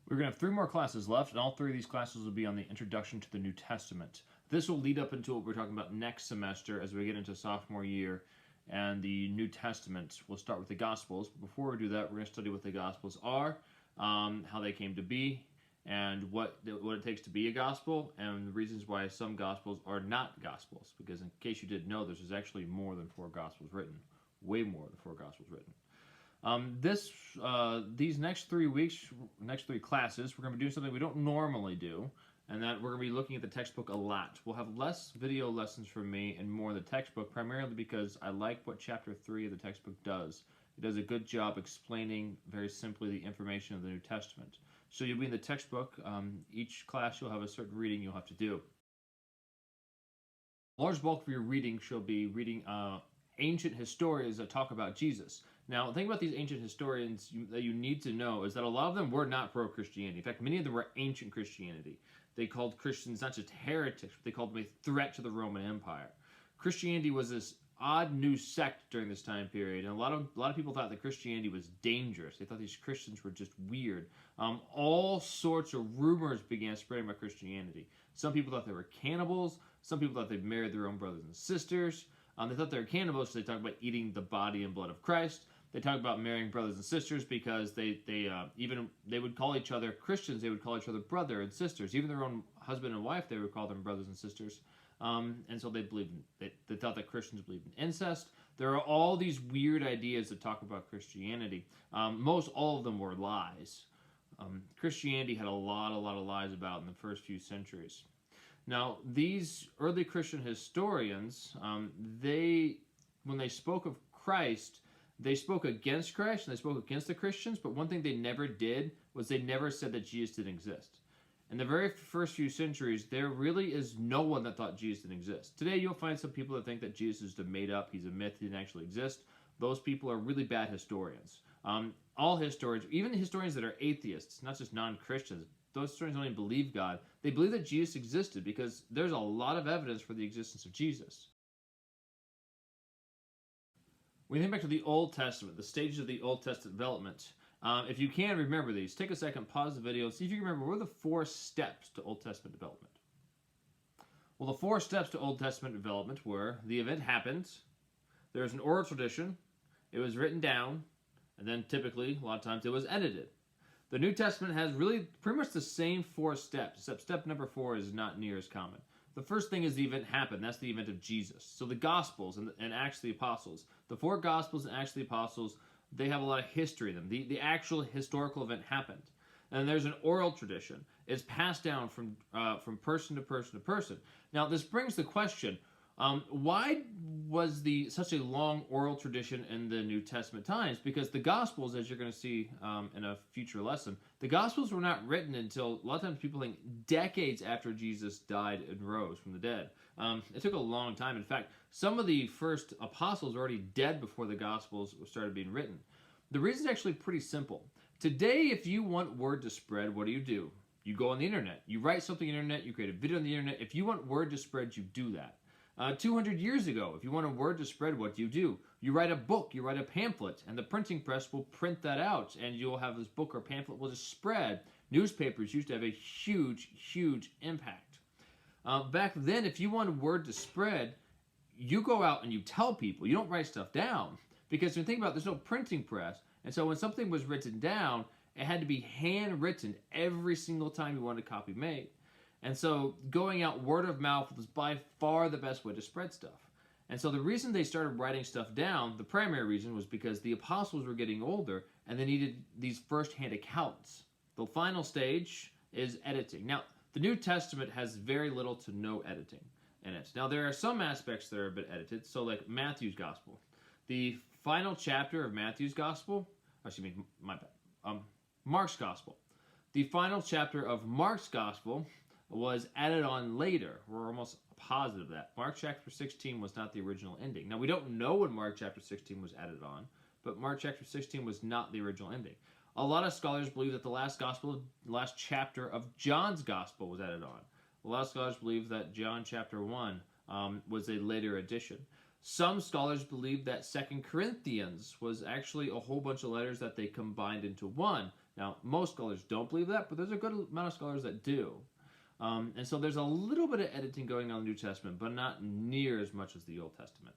We're going to have 3 more classes left, and all 3 of these classes will be on the Introduction to the New Testament. This will lead up into what we're talking about next semester as we get into sophomore year and the New Testament. We'll start with the Gospels, but before we do that, we're going to study what the Gospels are, how they came to be, and what it takes to be a Gospel, and the reasons why some Gospels are not Gospels. Because in case you didn't know, there's actually more than 4 Gospels written. Way more than 4 Gospels written. These next 3 weeks, next 3 classes, we're going to be doing something we don't normally do, and that we're going to be looking at the textbook a lot. We'll have less video lessons from me and more of the textbook, primarily because I like what chapter 3 of the textbook does. It does a good job explaining very simply the information of the New Testament. So you'll be in the textbook. Each class you'll have a certain reading you'll have to do. A large bulk of your reading shall be reading ancient historians that talk about Jesus. Now, the thing about these ancient historians that you need to know is that a lot of them were not pro-Christianity. In fact, many of them were ancient Christianity. They called Christians not just heretics, but they called them a threat to the Roman Empire. Christianity was this odd new sect during this time period, and a lot of people thought that Christianity was dangerous. They thought these Christians were just weird. All sorts of rumors began spreading about Christianity. Some people thought they were cannibals. Some people thought they married their own brothers and sisters. They thought they were cannibals, so they talked about eating the body and blood of Christ. They talked about marrying brothers and sisters because they would call each other Christians. They would call each other brother and sisters. Even their own husband and wife, they would call them brothers and sisters. And so they thought that Christians believed in incest. There are all these weird ideas that talk about Christianity. Most all of them were lies. Christianity had a lot of lies about in the first few centuries. Now, these early Christian historians, when they spoke of Christ, they spoke against Christ and they spoke against the Christians, but one thing they never did was they never said that Jesus didn't exist. In the very first few centuries, there really is no one that thought Jesus didn't exist. Today, you'll find some people that think that Jesus is made up, he's a myth, he didn't actually exist. Those people are really bad historians. All historians, even the historians that are atheists, not just non-Christians, those historians don't even believe God. They believe that Jesus existed because there's a lot of evidence for the existence of Jesus. When you think back to the Old Testament, the stages of the Old Testament development, if you can remember these, take a second, pause the video, see if you can remember what are the 4 steps to Old Testament development. Well, the 4 steps to Old Testament development were the event happened, there was an oral tradition, it was written down, and then typically, a lot of times, it was edited. The New Testament has really pretty much the same 4 steps, except step number 4 is not near as common. The first thing is the event happened. That's the event of Jesus. So the Gospels and Acts of the Apostles, the 4 Gospels and Acts of the Apostles, they have a lot of history in them. The actual historical event happened. And there's an oral tradition. It's passed down from person to person to person. Now, this brings the question, why was such a long oral tradition in the New Testament times? Because the Gospels, as you're going to see in a future lesson, the Gospels were not written until, a lot of times people think, decades after Jesus died and rose from the dead. It took a long time. In fact, some of the first apostles were already dead before the Gospels started being written. The reason is actually pretty simple. Today, if you want word to spread, what do? You go on the internet. You write something on the internet. You create a video on the internet. If you want word to spread, you do that. 200 years ago, if you want a word to spread, what do? You write a book, you write a pamphlet, and the printing press will print that out, and you'll have this book or pamphlet will just spread. Newspapers used to have a huge impact. Back then, if you wanted word to spread, you go out and you tell people. You don't write stuff down, because when you think about it, there's no printing press, and so when something was written down, it had to be handwritten every single time you wanted a copy made. And so going out word of mouth was by far the best way to spread stuff. And so the reason they started writing stuff down, the primary reason, was because the apostles were getting older and they needed these first-hand accounts. The final stage is editing. Now, the New Testament has very little to no editing in it. Now, there are some aspects that are a bit edited, so like Matthew's Gospel. The final chapter of Matthew's Gospel, Mark's Gospel. The final chapter of Mark's Gospel was added on later. We're almost positive of that. Mark chapter 16 was not the original ending. Now, we don't know when Mark chapter 16 was added on, but Mark chapter 16 was not the original ending. A lot of scholars believe that the last chapter of John's Gospel was added on. A lot of scholars believe that John chapter 1 was a later addition. Some scholars believe that 2 Corinthians was actually a whole bunch of letters that they combined into one. Now, most scholars don't believe that, but there's a good amount of scholars that do. And so there's a little bit of editing going on in the New Testament, but not near as much as the Old Testament.